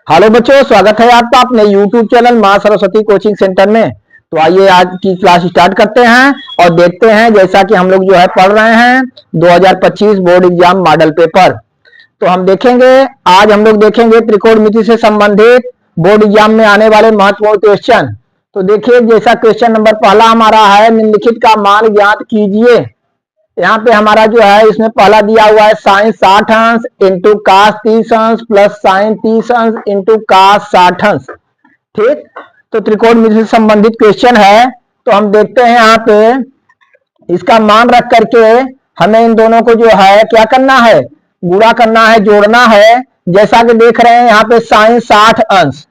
Hello बच्चों, स्वागत है आपका अपने YouTube चैनल मां सरस्वती कोचिंग सेंटर में। तो आइए आज की क्लास स्टार्ट करते हैं और देखते हैं जैसा कि हम लोग जो है पढ़ रहे हैं 2025 बोर्ड एग्जाम मॉडल पेपर। तो हम देखेंगे, आज हम लोग देखेंगे त्रिकोणमिति से संबंधित बोर्ड एग्जाम में आने वाले महत्वपूर्ण क्वेश्चन। तो देखिए, जैसा क्वेश्चन नंबर पहला हमारा है, निम्नलिखित का मान ज्ञात कीजिए। यहाँ पे हमारा जो है इसमें पहला दिया हुआ है साइन 60 अंश इंटू कास 30 अंश प्लस साइन 30 अंश इंटू कास 60 अंश। ठीक, तो त्रिकोणमिति से संबंधित क्वेश्चन है। तो हम देखते हैं यहाँ पे इसका मान रख करके हमें इन दोनों को जो है क्या करना है, गुणा करना है, जोड़ना है। जैसा कि देख रहे हैं यहाँ पे साइन 60 अंश।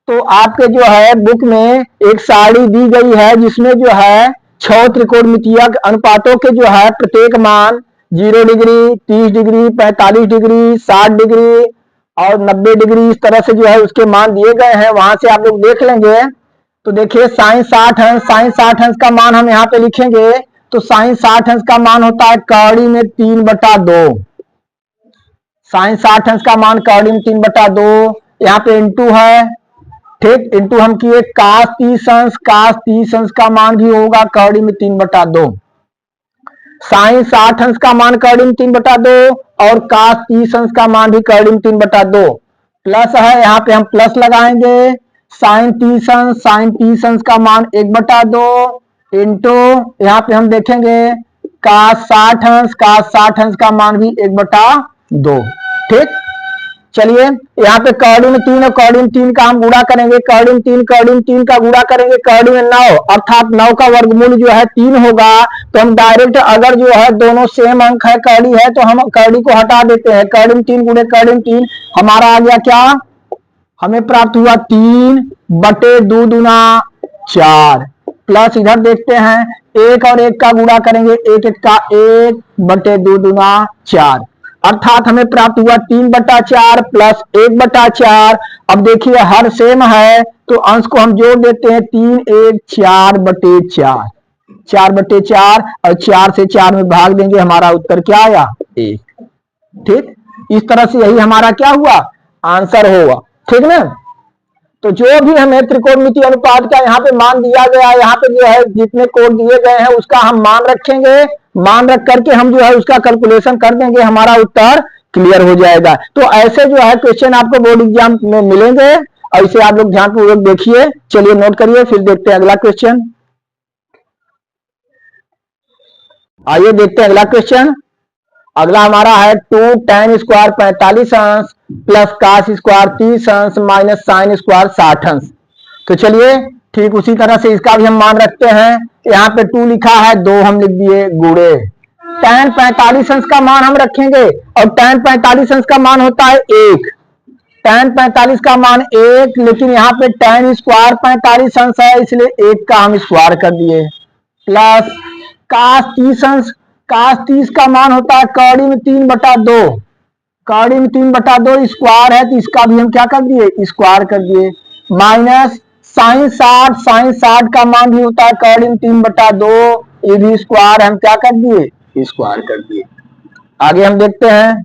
तो आपके जो है बुक में एक सारणी दी गई है जिसमें जो है 6 त्रिकोणमितीय अनुपातों के जो है प्रत्येक मान 0 डिग्री, 30 डिग्री, 45 डिग्री, 60 डिग्री और 90 डिग्री, इस तरह से जो है उसके मान दिए गए हैं। वहां से आप लोग देख लेंगे। तो देखिए साइन 60 अंश, साइन 60 अंश का मान हम यहाँ पे लिखेंगे। तो साइन 60 अंश का मान होता है कौड़ी में 3/2। साइन 60 अंश का मान कौड़ी में 3/2। यहाँ पे इंटू है, ठीक, इंटू हम किए कास 30 अंश। कास 30 अंश का मान भी होगा कौड़ी में 3/2। साइन 60 अंश का मान कौड़ी में 3/2 और कास 30 अंश का मान भी कौड़ी में 3/2। प्लस है, यहाँ पे हम प्लस लगाएंगे। साइन 30 अंश, साइन 30 अंश का मान 1/2 इंटू यहाँ पे हम देखेंगे कास 60 अंश। कास 60 अंश का मान भी 1/2। ठीक, चलिए यहाँ पे कौड़ी में 3 और कौड़ी में 3 का हम गुणा करेंगे। कौड़ी में 3, कौड़ी में 3 का गुणा करेंगे कौड़ी में 9, अर्थात 9 का वर्गमूल जो है 3 होगा। तो हम डायरेक्ट अगर जो है दोनों सेम अंक है, कौड़ी है, तो हम कौड़ी को हटा देते हैं। कौड़ी में 3 गुणे कौड़ी में 3 हमारा आ गया क्या, हमें प्राप्त हुआ 3/2 दूना 4। प्लस इधर देखते हैं 1 और 1 का गुणा करेंगे, 1 1 का 1/2 दूना 4, अर्थात हमें प्राप्त हुआ 3/4 प्लस 1/4। अब देखिए हर सेम है तो अंश को हम जोड़ देते हैं। 3 1 4/4, 4/4 और 4 से 4 में भाग देंगे, हमारा उत्तर क्या आया, 1। ठीक, इस तरह से यही हमारा क्या हुआ, आंसर होगा। ठीक ना। तो जो भी हमें त्रिकोणमितीय अनुपात का यहाँ पे मान दिया गया है, यहाँ पे जो है जितने कोड दिए गए हैं उसका हम मान रखेंगे। मान रख करके हम जो है उसका कैलकुलेशन कर देंगे, हमारा उत्तर क्लियर हो जाएगा। तो ऐसे जो है क्वेश्चन आपको बोर्ड एग्जाम में मिलेंगे और इसे आप लोग ध्यानपूर्वक देखिए। चलिए नोट करिए, फिर देखते हैं अगला क्वेश्चन। आइए देखते हैं अगला क्वेश्चन। अगला हमारा है 2 tan स्क्वायर 45 अंश प्लस कास स्क्वायर 30 अंश माइनस साइन स्क्वायर 60 अंश। तो चलिए ठीक उसी तरह से इसका भी हम मान रखते हैं। यहाँ पे 2 लिखा है, 2 हम लिख दिए गुणे tan 45 अंश का मान हम रखेंगे और tan 45 अंश का मान होता है 1। tan 45 का मान 1, लेकिन यहाँ पे tan स्क्वायर 45 अंश है इसलिए 1 का हम स्क्वायर कर दिए। प्लस कास 30 अंश, कास 30 का मान होता है कौड़ी में 3/2। कौड़ी में 3/2 स्क्वायर है तो इसका भी हम क्या कर दिए, स्क्वायर कर दिए। माइनस साइन 60, साइन 60 का मान भी होता है कौड़ी में 3/2, ये भी स्क्वायर हम क्या कर दिए, स्क्वायर कर दिए। आगे हम देखते हैं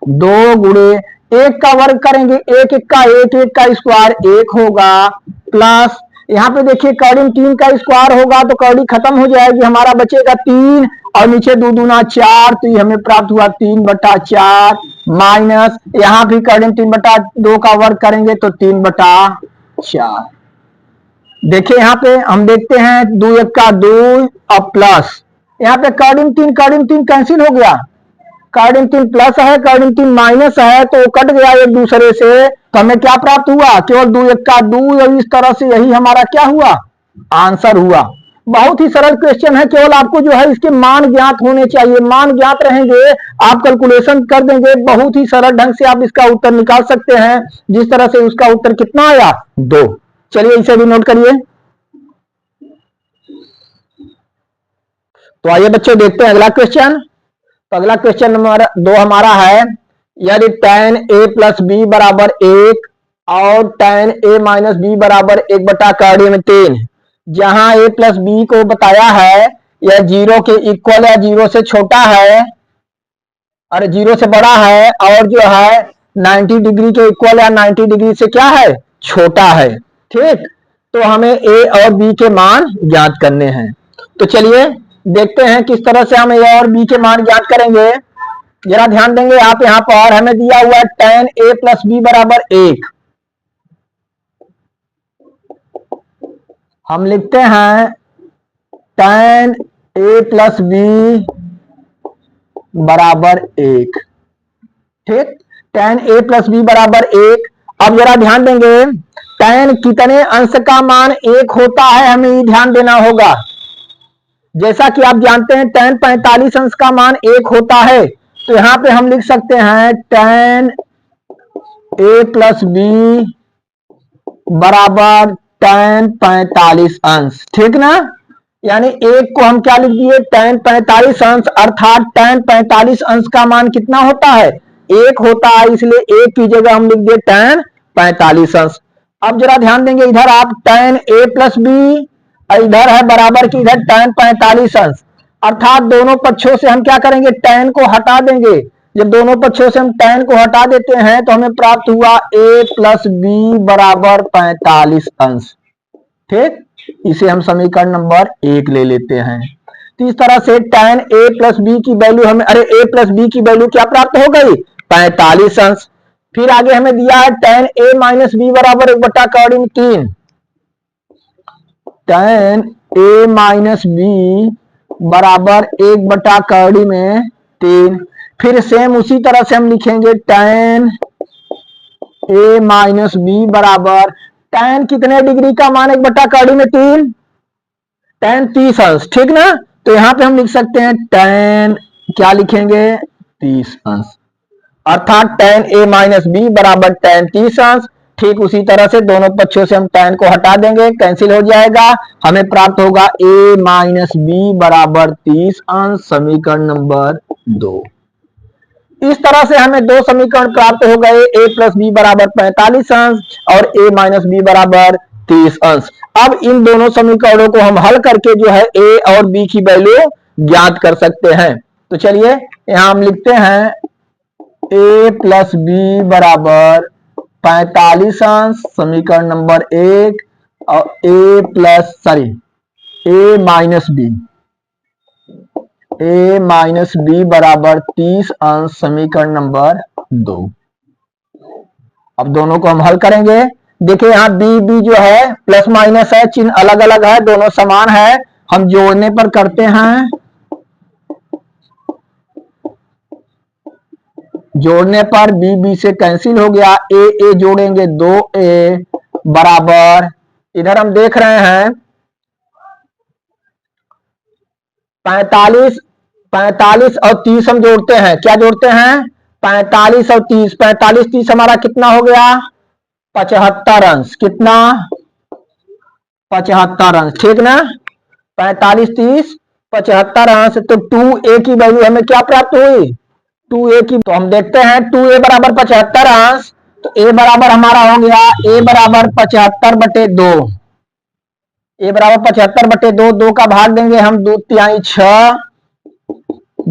2 गुणे 1 का वर्ग करेंगे, 1 1 का 1, 1 का स्क्वायर 1 होगा। प्लस यहाँ पे देखिए कौड़ी में 3 का स्क्वायर होगा तो कौड़ी खत्म हो जाएगी, हमारा बचेगा 3 और नीचे 2 दूना 4, तो ये हमें प्राप्त हुआ 3/4। माइनस यहाँ भी कौड़ी में 3/2 का वर्ग करेंगे तो 3/4। देखिए यहाँ पे हम देखते हैं 2 1 का 2 और प्लस यहाँ पे कौड़ी में 3 कैंसिल हो गया। कौड़ी में 3 प्लस है, कौड़ी में 3 माइनस है, तो कट गया एक दूसरे से। तो हमें क्या प्राप्त हुआ, केवल 2 1 का 2, और इस तरह से यही हमारा क्या हुआ, आंसर हुआ। बहुत ही सरल क्वेश्चन है, केवल आपको जो है इसके मान ज्ञात होने चाहिए। मान ज्ञात रहेंगे आप कैलकुलेशन कर देंगे, बहुत ही सरल ढंग से आप इसका उत्तर निकाल सकते हैं। जिस तरह से उसका उत्तर कितना आया, 2। चलिए इसे भी नोट करिए। तो आइए बच्चों देखते हैं अगला क्वेश्चन। तो अगला क्वेश्चन नंबर 2 हमारा है, यदि tan a प्लस बी बराबर 1 और tan a माइनस बी बराबर 1/कौड़ी में 3, जहां a प्लस बी को बताया है यह 0 के इक्वल या 0 से छोटा है और 0 से बड़ा है, और जो है 90 डिग्री के इक्वल या 90 डिग्री से क्या है, छोटा है। ठीक, तो हमें ए और बी के मान ज्ञात करने हैं। तो चलिए देखते हैं किस तरह से हम ए और बी के मान ज्ञात करेंगे। जरा ध्यान देंगे आप, यहां पर हमें दिया हुआ है tan a प्लस बी बराबर 1। हम लिखते हैं tan a प्लस बी बराबर 1। ठीक, tan a प्लस बी बराबर 1। अब जरा ध्यान देंगे tan कितने अंश का मान 1 होता है, हमें ये ध्यान देना होगा। जैसा कि आप जानते हैं tan 45 अंश का मान 1 होता है, तो यहां पे हम लिख सकते हैं tan a प्लस बी बराबर tan 45 अंश। ठीक ना, यानी 1 को हम क्या लिख दिए, tan 45 अंश, अर्थात tan 45 अंश का मान कितना होता है, 1 होता है, इसलिए 1 की जगह हम लिख दिए tan 45 अंश। अब जरा ध्यान देंगे इधर आप tan a प्लस बी, इधर है बराबर की इधर tan 45 अंश, अर्थात दोनों पक्षों से हम क्या करेंगे, tan को हटा देंगे। जब दोनों पक्षों से हम tan को हटा देते हैं तो हमें प्राप्त हुआ a प्लस बी बराबर 45 अंश। ठीक, इसे हम समीकरण नंबर 1 ले लेते हैं। तो इस तरह से tan a प्लस बी की वैल्यू हमें, अरे a प्लस बी की वैल्यू क्या प्राप्त हो गई, 45 अंश। फिर आगे हमें दिया है tan a माइनस बी बराबर 1/3। tan a माइनस बी बराबर 1/3। फिर सेम उसी तरह से हम लिखेंगे tan a माइनस बी बराबर, tan कितने डिग्री का मान 1/3, tan 30 अंश। ठीक ना, तो यहां पे हम लिख सकते हैं tan क्या लिखेंगे, 30 अंश, अर्थात tan a माइनस बी बराबर tan 30 अंश। ठीक उसी तरह से दोनों पक्षों से हम tan को हटा देंगे, कैंसिल हो जाएगा, हमें प्राप्त होगा a माइनस बी बराबर 30 अंश, समीकरण नंबर 2। इस तरह से हमें दो समीकरण प्राप्त हो गए, a प्लस बी बराबर 45 अंश और a माइनस बी बराबर 30 अंश। अब इन दोनों समीकरणों को हम हल करके जो है a और b की वैल्यू ज्ञात कर सकते हैं। तो चलिए यहां हम लिखते हैं a प्लस बी बराबर 45 अंश, समीकरण नंबर 1, और a माइनस बी बराबर 30 अंश, समीकरण नंबर 2। अब दोनों को हम हल करेंगे। देखिए यहां बी जो है प्लस माइनस है, चिन्ह अलग अलग है, दोनों समान है, हम जोड़ने पर करते हैं। जोड़ने पर बी से कैंसिल हो गया, ए जोड़ेंगे 2a बराबर, इधर हम देख रहे हैं 45 और 30 हम जोड़ते हैं, क्या जोड़ते हैं, 45 और 30, 45 30 हमारा कितना हो गया, 75 अंश। कितना, 75 अंश। ठीक ना, 45 30 75 अंश। तो 2a की वैल्यू हमें क्या प्राप्त हुई, 2a की, तो हम देखते हैं 2a बराबर 75 अंश, तो a बराबर हमारा हो गया, a बराबर 75/2, a बराबर 75/2, 2 का भाग देंगे हम, 2 तिहाई 6,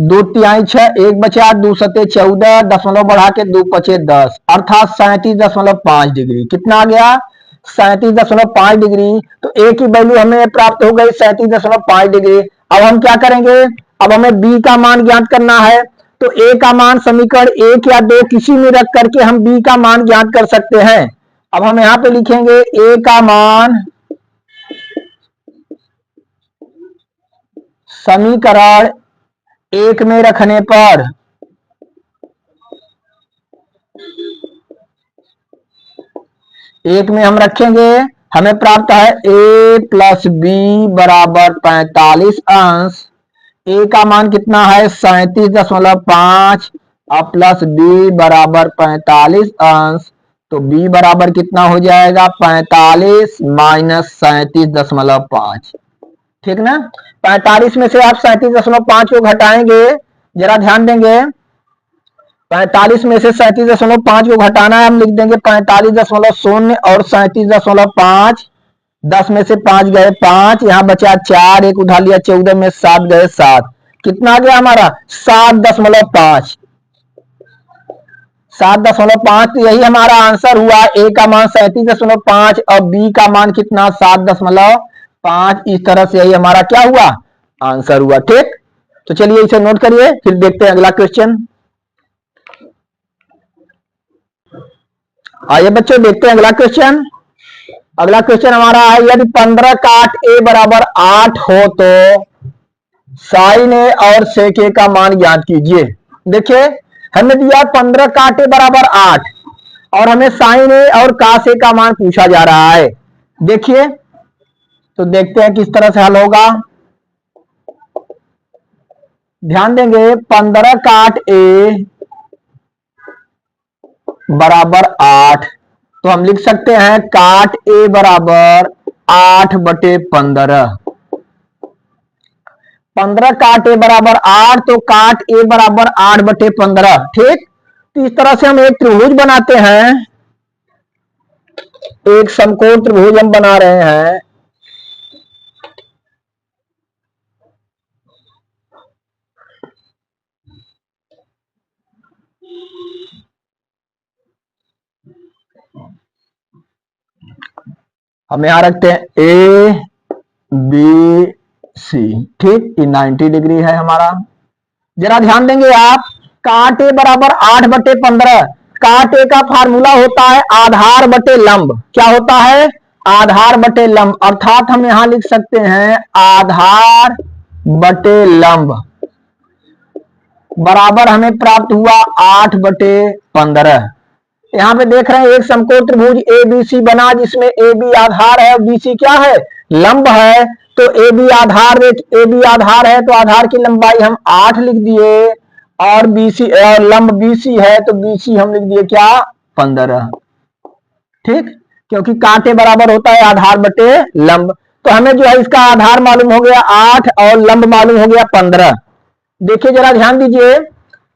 2 तिहाई 6, 1 बचा, 2 सते 14, दशमलव बढ़ा के 2 पचे 10, अर्थात 37.5 डिग्री। कितना आ गया, 37.5 डिग्री। तो a की वैल्यू हमें प्राप्त हो गई 37.5 डिग्री। अब हम क्या करेंगे, अब हमें b का मान ज्ञात करना है। तो a का मान समीकरण 1 या 2 किसी में रख करके हम b का मान ज्ञात कर सकते हैं। अब हम यहां पे लिखेंगे a का मान समीकरण 1 में रखने पर एक में हम रखेंगे, हमें प्राप्त है a प्लस बी बराबर 45 अंश। a का मान कितना है 37.5 और प्लस b बराबर 45 अंश। तो b बराबर कितना हो जाएगा, 45 माइनस 37.5। ठीक ना, 45 में से आप 37.5 को घटाएंगे, जरा ध्यान देंगे, 45 में से 37.5 को घटाना है, हम लिख देंगे 45.0 और 37.5, 10 में से 5 गए 5, यहां बचा 4, एक उठा लिया 14 में 7 गए 7, कितना आ गया हमारा 7.5, 7.5, तो यही हमारा आंसर हुआ। ए का मान 37.5 और बी का मान कितना 7.5। इस तरह से यही हमारा क्या हुआ, आंसर हुआ। ठीक, तो चलिए इसे नोट करिए, फिर देखते हैं अगला क्वेश्चन। आइए बच्चों देखते हैं अगला क्वेश्चन। अगला क्वेश्चन हमारा है, यदि 15 काट ए बराबर 8 हो तो साइन ए और सेक ए का मान ज्ञात कीजिए। देखिए हमें दिया 15 काट ए बराबर 8 और हमें साइन ए और कास ए का मान पूछा जा रहा है। देखिए तो देखते हैं किस तरह से हल होगा। ध्यान देंगे, 15 काट ए बराबर 8, तो हम लिख सकते हैं काट ए बराबर 8/15। 15 काट ए बराबर 8, तो काट ए बराबर 8/15। ठीक, तो इस तरह से हम एक त्रिभुज बनाते हैं, एक समकोण त्रिभुज हम बना रहे हैं। हम यहां रखते हैं ए बी सी। ठीक, ये 90 डिग्री है हमारा। जरा ध्यान देंगे आप, काट ए बराबर 8/15। काट ए का फार्मूला होता है आधार बटे लंब। क्या होता है, आधार बटे लंब। अर्थात हम यहां लिख सकते हैं आधार बटे लंब बराबर हमें प्राप्त हुआ 8/15। यहाँ पे देख रहे हैं एक समकोण त्रिभुज ए बी सी बना, जिसमें ए बी आधार है और बी सी क्या है, लंब है। तो ए बी आधार है तो आधार की लंबाई हम 8 लिख दिए, और बीसी और लंब बीसी है तो बीसी हम लिख दिए क्या, 15। ठीक, क्योंकि कांटे बराबर होता है आधार बटे लंब। तो हमें जो है इसका आधार मालूम हो गया 8 और लंब मालूम हो गया 15। देखिए जरा ध्यान दीजिए,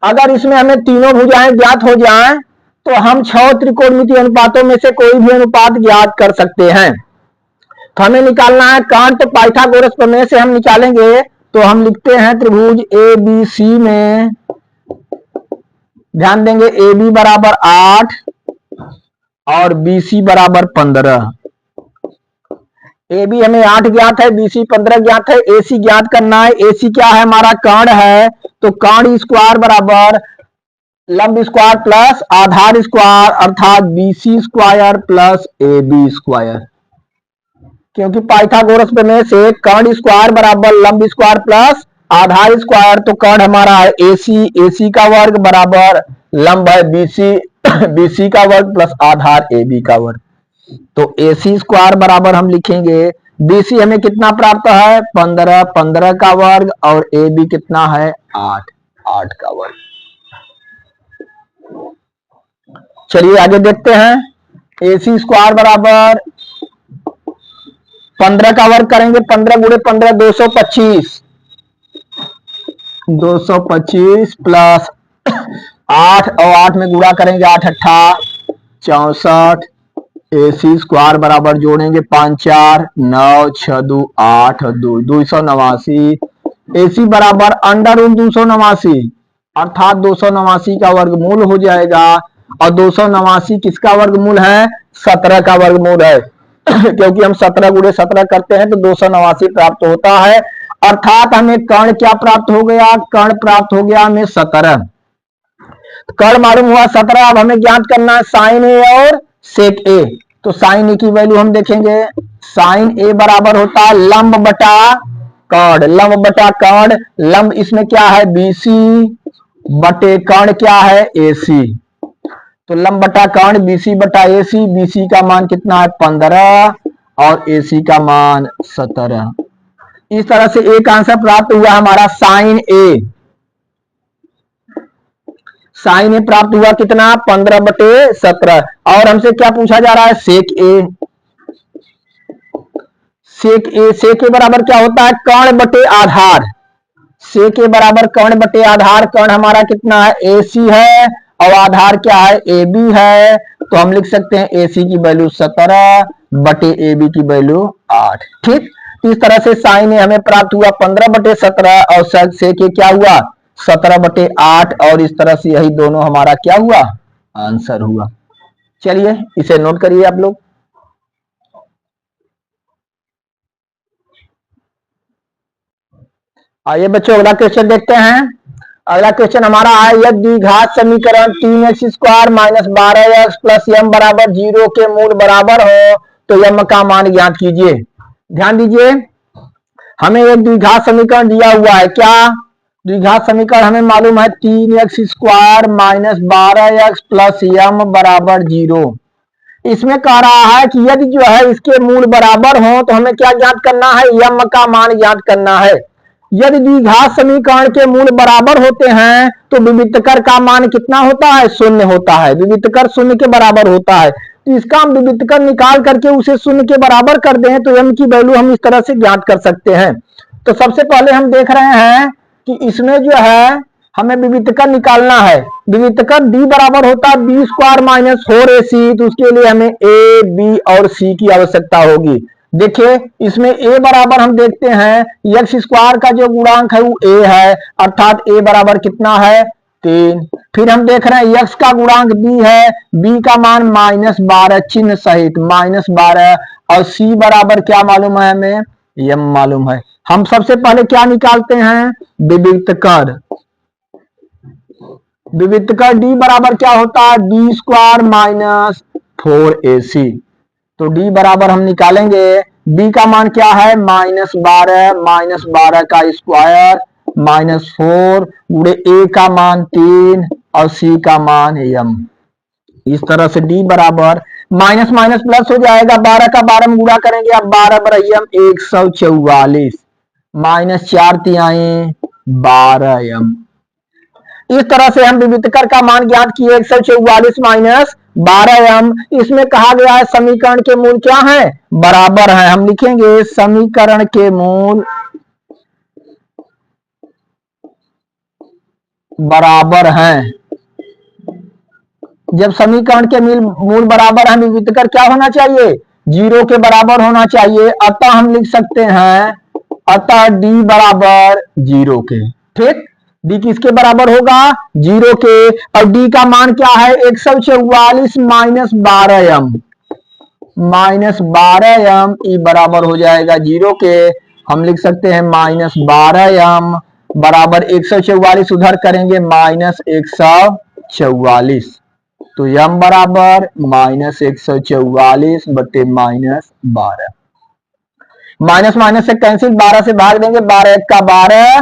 अगर इसमें हमें तीनों भुजाएं ज्ञात हो जाएं तो हम 6 त्रिकोणमितीय अनुपातों में से कोई भी अनुपात ज्ञात कर सकते हैं। तो हमें निकालना है कर्ण, तो पाइथागोरस प्रमेय से हम निकालेंगे। तो हम लिखते हैं त्रिभुज ए बी सी में, ध्यान देंगे ए बी बराबर 8 और बी सी बराबर 15। ए बी हमें 8 ज्ञात है, बी सी 15 ज्ञात है। ए सी ज्ञात करना है। ए सी क्या है, हमारा कर्ण है। तो कर्ण स्क्वायर बराबर लंब स्क्वायर प्लस आधार स्क्वायर, अर्थात B C square plus A B square. क्योंकि पाइथागोरस प्रमेय से कर्ण स्क्वायर बराबर लंब स्क्वायर प्लस आधार स्क्वायर, तो कर्ण हमारा है ए सी का वर्ग बराबर लंब है बी सी का वर्ग प्लस आधार ए बी का वर्ग। तो ए सी स्क्वायर बराबर हम लिखेंगे, बी सी हमें कितना प्राप्त है 15 का वर्ग, और ए बी कितना है 8 का वर्ग। चलिए आगे देखते हैं। ए सी स्क्वायर बराबर 15 का वर्ग करेंगे, 15 गुणे 15 225 प्लस 8 और 8 में गुणा करेंगे 8 अट्ठा 64। ए सी स्क्वायर बराबर जोड़ेंगे 5 4 9 6 2 8 2 289। ए सी बराबर अंडर रूट 289, अर्थात 289 का वर्गमूल हो जाएगा। और 289 किसका वर्गमूल है, 17 का वर्गमूल है। क्योंकि हम 17 गुणे 17 करते हैं तो 289 प्राप्त होता है। अर्थात हमें कर्ण क्या प्राप्त हो गया, कर्ण प्राप्त हो गया हमें 17। कर्ण मालूम हुआ 17। अब हमें ज्ञात करना है साइन ए और सेक ए। तो साइन ए की वैल्यू हम देखेंगे, साइन ए बराबर होता है लंब बटा कर्ण। लंब बटा कर्ण, लंब इसमें क्या है बीसी बटे कर्ण क्या है एसी। तो लंब बटा कर्ण बीसी बटा एसी, बीसी का मान कितना है 15 और एसी का मान 17। इस तरह से एक आंसर प्राप्त हुआ हमारा साइन ए। साइन ए प्राप्त हुआ कितना 15/17। और हमसे क्या पूछा जा रहा है सेक ए। सेक ए बराबर क्या होता है कर्ण बटे आधार। सेक ए बराबर कर्ण बटे आधार। कर्ण हमारा कितना है एसी है और आधार क्या है ए बी है। तो हम लिख सकते हैं एसी की वैल्यू 17 बटे ए बी की वैल्यू 8। ठीक, इस तरह से साइन ए हमें प्राप्त हुआ 15/17 और सेक ए क्या हुआ 17/8। और इस तरह से यही दोनों हमारा क्या हुआ आंसर हुआ। चलिए इसे नोट करिए आप लोग। आइए बच्चों अगला क्वेश्चन देखते हैं। अगला क्वेश्चन हमारा है, यदि द्विघात समीकरण 3x² minus 12x plus m बराबर 0 के मूल बराबर हो तो m का मान ज्ञात कीजिए। ध्यान दीजिए, हमें एक द्विघात समीकरण दिया हुआ है। क्या द्विघात समीकरण हमें मालूम है, 3x² minus 12x plus m बराबर 0। इसमें कह रहा है कि यदि जो है इसके मूल बराबर हो तो हमें क्या ज्ञात करना है, m का मान ज्ञात करना है। यदि द्विघात समीकरण के मूल बराबर होते हैं तो विविक्तकर का मान कितना होता है, शून्य होता है। विविक्तकर शून्य के बराबर होता है, तो इसका हम विविक्तकर निकाल करके उसे शून्य के बराबर कर दें तो m की वैल्यू हम इस तरह से ज्ञात कर सकते हैं। तो सबसे पहले हम देख रहे हैं कि इसमें जो है हमें विविक्तकर निकालना है। विविक्तकर d बराबर होता है b² माइनस 4ac, तो उसके लिए हमें a, b और c की आवश्यकता होगी। देखिए इसमें a बराबर हम देखते हैं x² का जो गुणांक है वो a है, अर्थात a बराबर कितना है, 3। फिर हम देख रहे हैं x का गुणांक b है, b का मान -12 चिन्ह सहित -12, और c बराबर क्या मालूम है हमें, m मालूम है। हम सबसे पहले क्या निकालते हैं, विविक्तकर। विविक्तकर d बराबर क्या होता है, b² माइनस 4ac। तो d बराबर हम निकालेंगे, b का मान क्या है, -12 का स्क्वायर -4 गुणे a का मान 3 और c का मान m। इस तरह से d बराबर माइनस माइनस प्लस हो जाएगा, 12 का 12 में गुणा करेंगे, अब 12 बराबर 144 -4 तिहाई 12m। इस तरह से हम विविक्तकर का मान ज्ञात किए, 144 माइनस 12m। इसमें कहा गया है समीकरण के मूल क्या है, बराबर है। हम लिखेंगे समीकरण के मूल बराबर हैं। जब समीकरण के मूल बराबर है, विविक्तकर क्या होना चाहिए, 0 के बराबर होना चाहिए। अतः हम लिख सकते हैं, अतः d बराबर 0 के। ठीक, d किसके बराबर होगा, 0 के। और d का मान क्या है, 144 माइनस 12m, बराबर हो जाएगा 0 के। हम लिख सकते हैं -12m बराबर 144, उधर करेंगे -144, तो m बराबर -144 बटे -12। माइनस माइनस से कैंसिल, 12 से भाग देंगे, 12 1 का 12,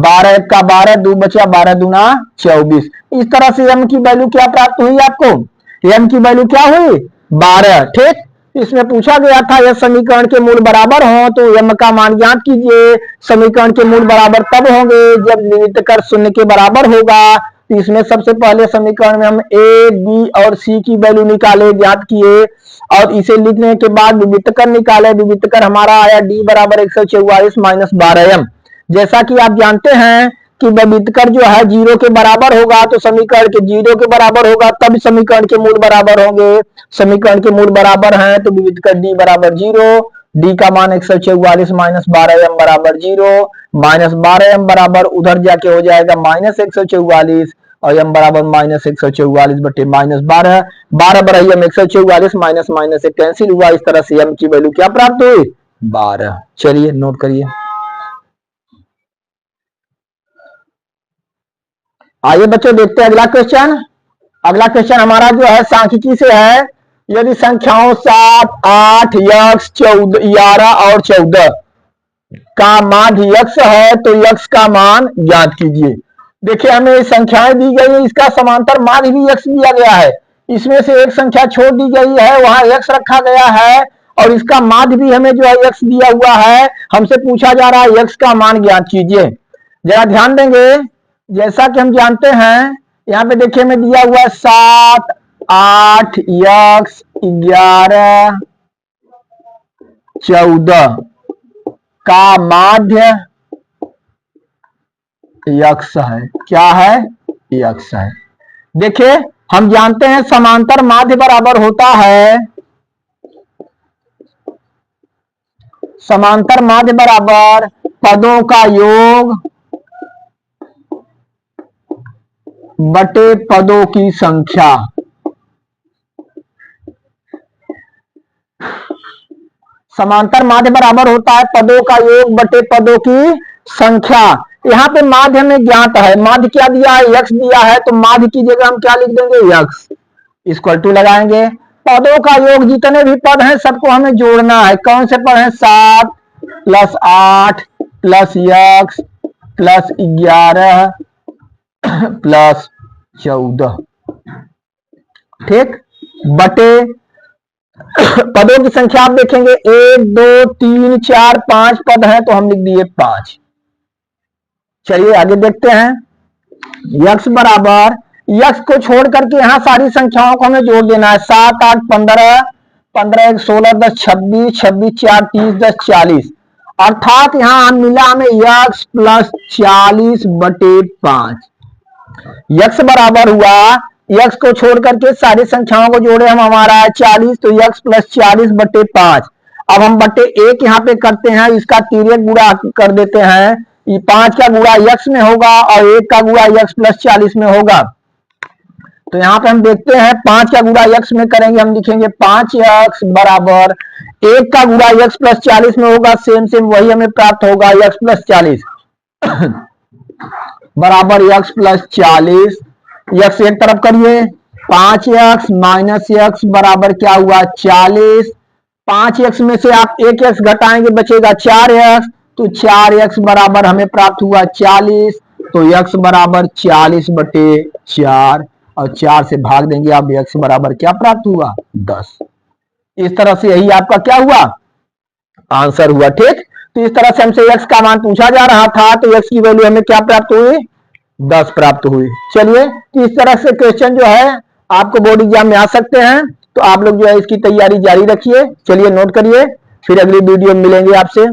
12 1 का 12, 2 बचा, 12 दूना 24। इस तरह से m की वैल्यू क्या प्राप्त हुई आपको, m की वैल्यू क्या हुई, 12। ठीक, इसमें पूछा गया था यह समीकरण के मूल बराबर हो तो m का मान ज्ञात कीजिए। समीकरण के मूल बराबर तब होंगे जब विविक्तकर शून्य के बराबर होगा। तो इसमें सबसे पहले समीकरण में हम a, b और c की वैल्यू निकाले, ज्ञात किए, और इसे लिखने के बाद विविक्तकर निकाले। विविक्तकर हमारा आया d बराबर 144 माइनस 12m। जैसा कि आप जानते हैं कि विविक्तकर जो है 0 के बराबर होगा, तो समीकरण के 0 के बराबर होगा तब समीकरण के मूल बराबर होंगे। समीकरण के मूल बराबर हैं तो विविक्तकर d बराबर 0, d का मान 144 माइनस 12m बराबर 0, -12m बराबर उधर जाके हो जाएगा -144, और m बराबर -144 बटे -12, 12 बराबर m 144, माइनस माइनस से कैंसिल हुआ। इस तरह से m की वैल्यू क्या प्राप्त हुई, 12। चलिए नोट करिए। आइए बच्चों देखते हैं अगला क्वेश्चन। अगला क्वेश्चन हमारा जो है सांख्यिकी से है। यदि संख्याओं 7, 8, x 11 और 14 का माध्य x है तो x का मान ज्ञात कीजिए। देखिए हमें संख्याएं दी गई है, इसका समांतर माध्य भी x दिया गया है। इसमें से एक संख्या छोड़ दी गई है, वहां x रखा गया है, और इसका माध्य भी हमें जो है x दिया हुआ है। हमसे पूछा जा रहा है x का मान ज्ञात कीजिए। जरा ध्यान देंगे, जैसा कि हम जानते हैं, यहाँ पे देखिए हमें दिया हुआ है 7, 8, x 11, 14 का माध्य x है। क्या है, x है। देखिए हम जानते हैं समांतर माध्य बराबर होता है, समांतर माध्य बराबर पदों का योग बटे पदों की संख्या। समांतर माध्य बराबर होता है पदों का योग बटे पदों की संख्या। यहाँ पे माध्य हमें ज्ञात है, माध्य क्या दिया है, यक्स दिया है, तो माध्य की जगह हम क्या लिख देंगे, यक्स इक्वल टू लगाएंगे। पदों का योग जितने भी पद हैं सबको हमें जोड़ना है। कौन से पद हैं, 7 plus 8 plus x plus 11 plus 14, ठीक, बटे पदों की संख्या आप देखेंगे 1 2 3 4 5 पद हैं तो हम लिख दिए 5। चलिए आगे देखते हैं। यक्स बराबर, यक्स को छोड़ करके यहां सारी संख्याओं को हमें जोड़ देना है। 7 8 15 15 1 16 10 26 26 4 30 10 40, अर्थात यहां मिला हमें यक्स प्लस 40 बटे 5। यक्स बराबर हुआ, यक्स को छोड़ करके सारी संख्याओं को जोड़े हम, हमारा है 40, तो यक्स प्लस 40 बटे 5। अब हम बटे 1 यहाँ पे करते हैं, इसका तिर्यक गुणा कर देते हैं। 5 का गुणा यक्स में होगा और 1 का गुणा यक्स प्लस 40 में होगा। तो यहाँ पे हम देखते हैं 5 का गुणा यक्स में करेंगे, हम लिखेंगे 5 यक्स बराबर 1 का गुणा यक्स प्लस 40 में होगा, सेम सेम वही हमें प्राप्त होगा, यक्स प्लस 40 बराबर यक्स प्लस 40। यक्स एक तरफ करिए, 5 यक्स माइनस यक्स बराबर क्या हुआ, 40। 5 यक्स में से आप 1 यक्स घटाएंगे बचेगा 4 यक्स, तो 4 यक्स बराबर हमें प्राप्त हुआ 40। तो यक्स बराबर 40 बटे 4 और 4 से भाग देंगे, अब यक्स बराबर क्या प्राप्त हुआ, 10। इस तरह से यही आपका क्या हुआ, आंसर हुआ, ठीक। तो इस तरह से हमसे यक्स का मान पूछा जा रहा था, तो यक्स की वैल्यू हमें क्या प्राप्त हुई, 10 प्राप्त हुई। चलिए, तो इस तरह से क्वेश्चन जो है आपको बोर्ड एग्जाम में आ सकते हैं, तो आप लोग जो है इसकी तैयारी जारी रखिए। चलिए नोट करिए, फिर अगली वीडियो में मिलेंगे आपसे।